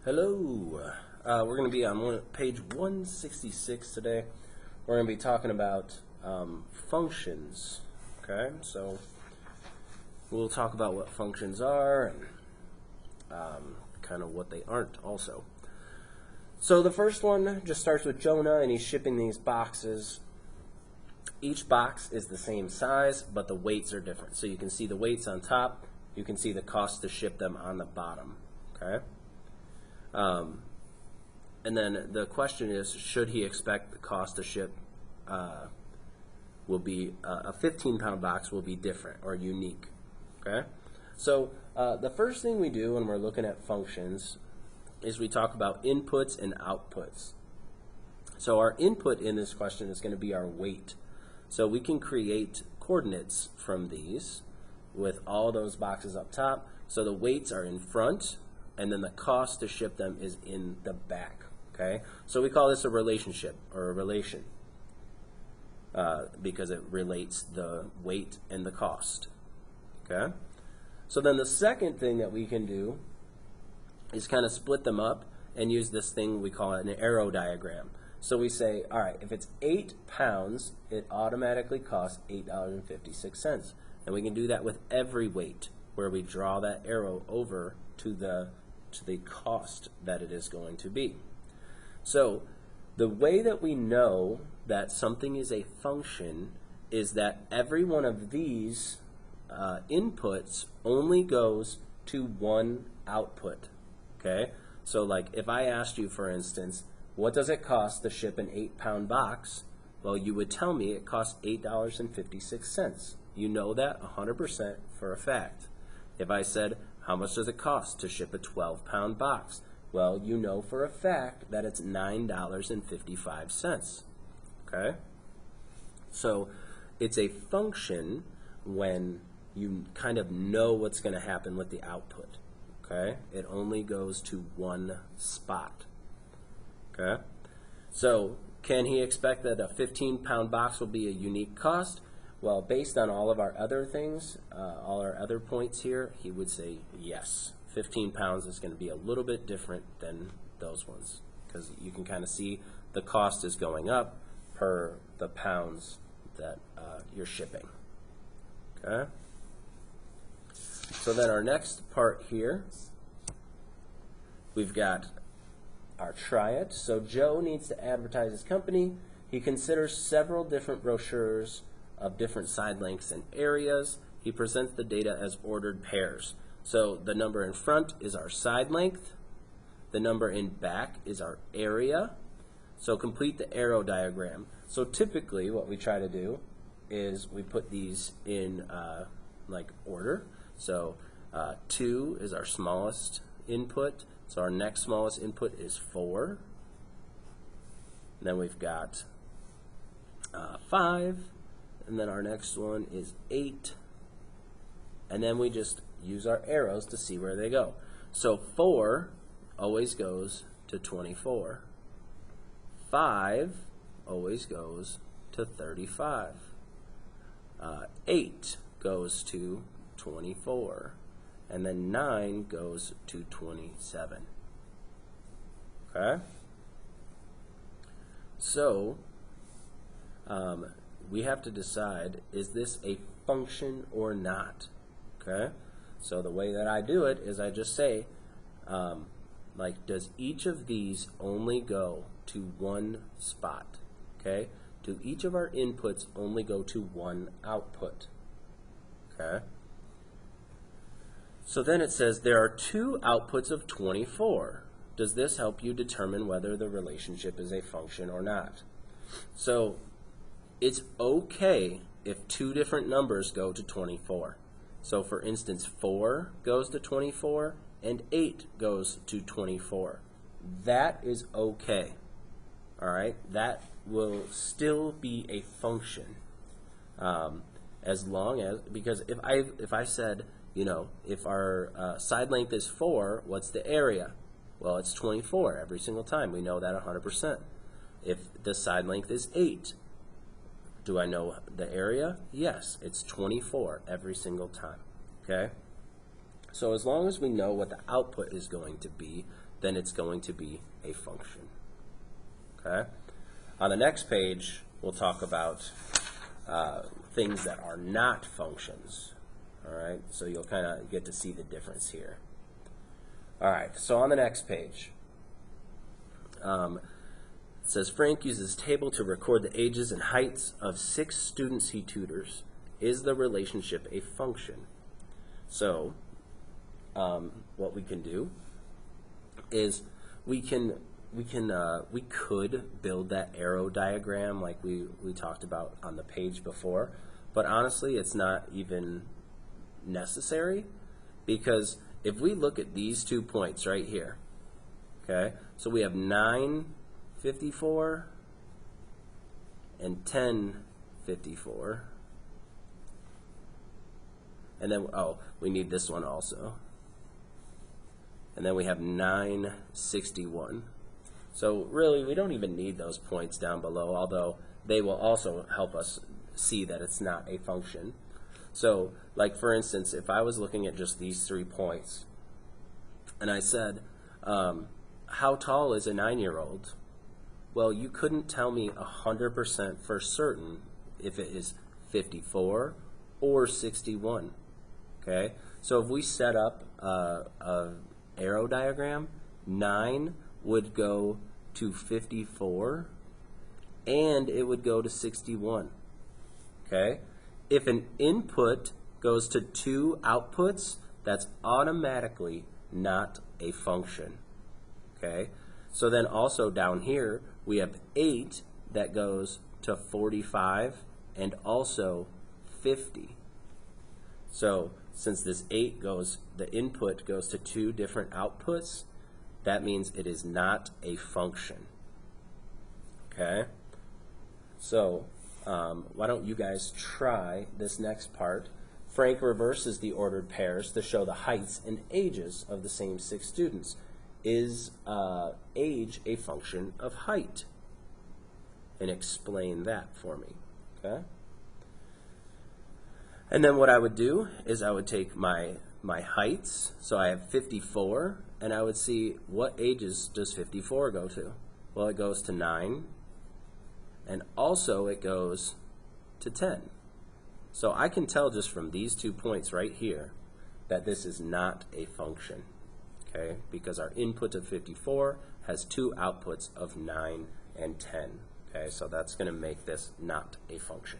Hello. We're going to be on page 166 today. We're going to be talking about functions. Okay, so we'll talk about what functions are and kind of what they aren't also. So the first one just starts with Jonah, and he's shipping these boxes. Each box is the same size, but the weights are different. So you can see the weights on top. You can see the cost to ship them on the bottom. Okay. And then the question is, should he expect the cost to ship will be a 15-pound box will be different or unique? Okay. So the first thing we do when we're looking at functions is we talk about inputs and outputs. So our input in this question is going to be our weight. So we can create coordinates from these with all those boxes up top. So the weights are in front, and then the cost to ship them is in the back. Okay, so we call this a relationship or a relation because it relates the weight and the cost. Okay, so then the second thing that we can do is kind of split them up and use this thing we call an arrow diagram. So we say, all right, if it's 8 pounds, it automatically costs $8.56. And we can do that with every weight, where we draw that arrow over to the cost that it is going to be. So the way that we know that something is a function is that every one of these inputs only goes to one output. Okay? So like if I asked you, for instance, what does it cost to ship an 8-pound box? Well, you would tell me it costs $8.56. You know that 100% for a fact. If I said, how much does it cost to ship a 12-pound box? Well, you know for a fact that it's $9.55. Okay? So it's a function when you kind of know what's going to happen with the output. Okay? It only goes to one spot. Okay? So can he expect that a 15-pound box will be a unique cost? Well, based on all of our other things, all our other points here, he would say yes. 15 pounds is going to be a little bit different than those ones because you can kind of see the cost is going up per the pounds that you're shipping. Okay? So then our next part here, we've got our try it. So Joe needs to advertise his company. He considers several different brochures of different side lengths and areas. He presents the data as ordered pairs. So the number in front is our side length. The number in back is our area. So complete the arrow diagram. So typically what we try to do is we put these in like order. So 2 is our smallest input. So our next smallest input is 4. And then we've got 5. And then our next one is 8. And then we just use our arrows to see where they go. So 4 always goes to 24. 5 always goes to 35. 8 goes to 24. And then 9 goes to 27. Okay? So, we have to decide, is this a function or not? Okay? So the way that I do it is I just say, like, does each of these only go to one spot? Okay? Do each of our inputs only go to one output? Okay? So then it says there are 2 outputs of 24. Does this help you determine whether the relationship is a function or not? So it's okay if 2 different numbers go to 24. So for instance, 4 goes to 24 and 8 goes to 24. That is okay. All right? That will still be a function. As long as, because if I said, you know, if our side length is 4, what's the area? Well, it's 24 every single time. We know that 100%. If the side length is 8, do I know the area? Yes, it's 24 every single time. Okay? So as long as we know what the output is going to be, then it's going to be a function. Okay? On the next page, we'll talk about things that are not functions. All right? So you'll kind of get to see the difference here. All right, so on the next page, it says Frank uses table to record the ages and heights of 6 students he tutors. Is the relationship a function? So what we can do is we could build that arrow diagram like we talked about on the page before, but honestly it's not even necessary, because if we look at these 2 points right here, okay, so we have 9:54 and 10:54, and then, oh, we need this one also, and then we have 9:61. So really, we don't even need those points down below, although they will also help us see that it's not a function. So, like for instance, if I was looking at just these 3 points, and I said, how tall is a 9-year-old? Well, you couldn't tell me 100% for certain if it is 54 or 61. Okay? So if we set up a arrow diagram, 9 would go to 54, and it would go to 61. Okay? If an input goes to 2 outputs, that's automatically not a function. Okay? So then also down here, we have 8 that goes to 45 and also 50. So since this 8 goes, the input goes to 2 different outputs, that means it is not a function. Okay? So why don't you guys try this next part? Frank reverses the ordered pairs to show the heights and ages of the same 6 students. Is age a function of height? And explain that for me. Okay? And then what I would do is I would take my heights, so I have 54, and I would see what ages does 54 go to? Well, it goes to 9, and also it goes to 10. So I can tell just from these 2 points right here that this is not a function, okay? Because our input of 54 has 2 outputs of 9 and 10, okay? So that's going to make this not a function.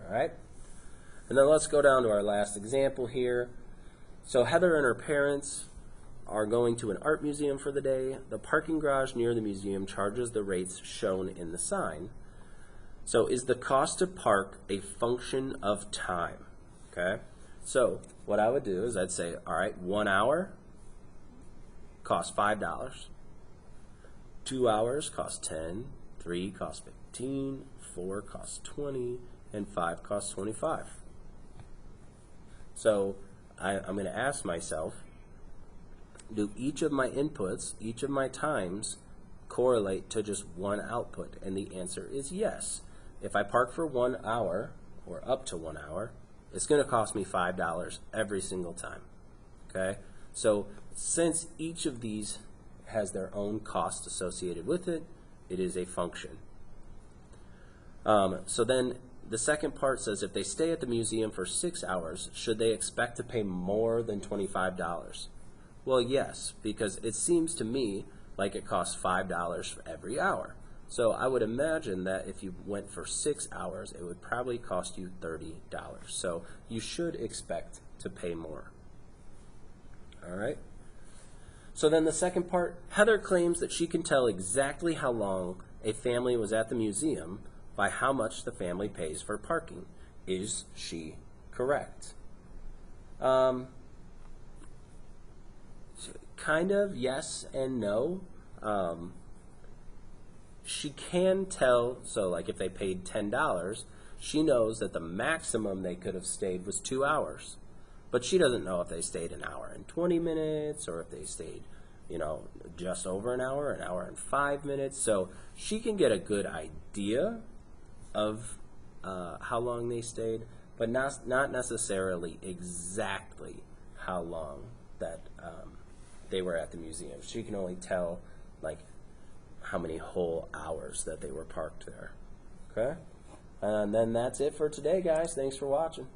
All right? And then let's go down to our last example here. So Heather and her parents are going to an art museum for the day. The parking garage near the museum charges the rates shown in the sign. So is the cost to park a function of time? Okay? So what I would do is I'd say, all right, 1 hour costs $5. 2 hours costs 10. 3 costs 15. 4 costs 20. And 5 costs 25. So I'm going to ask myself, do each of my inputs, each of my times, correlate to just one output? And the answer is yes. If I park for 1 hour, or up to 1 hour, it's going to cost me $5 every single time. Okay? So since each of these has their own cost associated with it, it is a function. So then the second part says, if they stay at the museum for 6 hours, should they expect to pay more than $25? Well, yes, because it seems to me like it costs $5 for every hour. So I would imagine that if you went for 6 hours, it would probably cost you $30. So you should expect to pay more. All right? So then the second part, Heather claims that she can tell exactly how long a family was at the museum by how much the family pays for parking. Is she correct? Kind of yes and no. She can tell, so like if they paid $10, she knows that the maximum they could have stayed was 2 hours. But she doesn't know if they stayed an hour and 20 minutes or if they stayed, just over an hour and 5 minutes. So she can get a good idea of how long they stayed, but not necessarily exactly how long that they were at the museum. She can only tell like how many whole hours that they were parked there. Okay? And then that's it for today, guys. Thanks for watching.